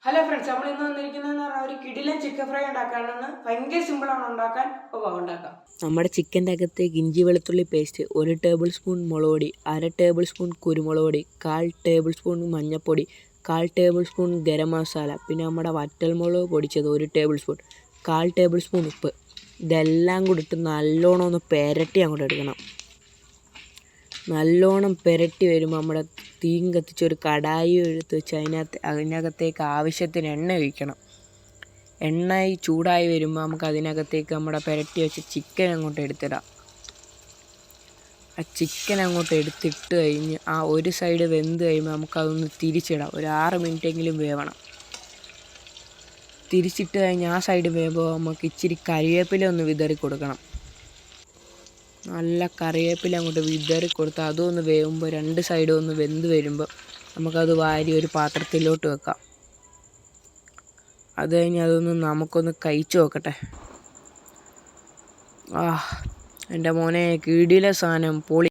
Hello friends, നമ്മൾ ഇന്ന് വന്നിരിക്കുന്നതെന്ന് പറഞ്ഞാൽ ഒരു കിടിലൻ ചിക്കൻ ഫ്രൈ ഉണ്ടാക്കാനാണ്. ഭയങ്കര സിമ്പിളാണ് ഉണ്ടാക്കാൻ. ഉണ്ടാക്കാം. നമ്മുടെ ചിക്കൻ്റെ അകത്തേക്ക് ഇഞ്ചി വെളുത്തുള്ളി പേസ്റ്റ്, 1 ടേബിൾ സ്പൂൺ മുളക് പൊടി, 1/2 ടേബിൾ സ്പൂൺ കുരുമുളക് പൊടി, 1/4 ടേബിൾ സ്പൂൺ മഞ്ഞൾപ്പൊടി, 1/4 ടേബിൾ സ്പൂൺ ഗരം മസാല, പിന്നെ നമ്മുടെ വറ്റൽമുളക് പൊടിച്ചത് 1 ടേബിൾ സ്പൂൺ, 1/4 ടേബിൾ സ്പൂൺ ഉപ്പ്. ഇതെല്ലാം കൂടി ഇട്ട് നല്ലോണം ഒന്ന് പെരട്ടി അങ്ങോട്ട് എടുക്കണം. നല്ലോണം പെരട്ടി വരുമ്പോൾ നമ്മുടെ തീയും കത്തിച്ച് ഒരു കടായി എടുത്ത് വെച്ച് അതിനകത്തേക്ക് ആവശ്യത്തിന് എണ്ണ ഒഴിക്കണം. എണ്ണ ചൂടായി വരുമ്പോൾ നമുക്ക് അതിനകത്തേക്ക് നമ്മുടെ പെരട്ടി വെച്ച് ചിക്കൻ അങ്ങോട്ട് എടുത്തിടാം. ആ ചിക്കൻ അങ്ങോട്ട് എടുത്തിട്ട് കഴിഞ്ഞ് ആ ഒരു സൈഡ് വെന്ത് കഴിയുമ്പോൾ നമുക്കതൊന്ന് തിരിച്ചിടാം. ഒരു 6 മിനിറ്റെങ്കിലും വേവണം. തിരിച്ചിട്ട് കഴിഞ്ഞ് ആ സൈഡ് വേവുമ്പോൾ നമുക്ക് ഇച്ചിരി കറിവേപ്പില ഒന്ന് വിതറി കൊടുക്കണം. നല്ല കറിവേപ്പില അങ്ങോട്ട് വിതറി കൊടുത്ത് അതൊന്ന് വേവുമ്പോൾ 2 സൈഡും ഒന്ന് വെന്ത് വരുമ്പോൾ നമുക്കത് വാരി ഒരു പാത്രത്തിലോട്ട് വെക്കാം. അത് കഴിഞ്ഞ് അതൊന്ന് നമുക്കൊന്ന് കഴിച്ച് നോക്കട്ടെ. എൻ്റെ മോനെ, കിടിലൻ സാധനം, പൊളി.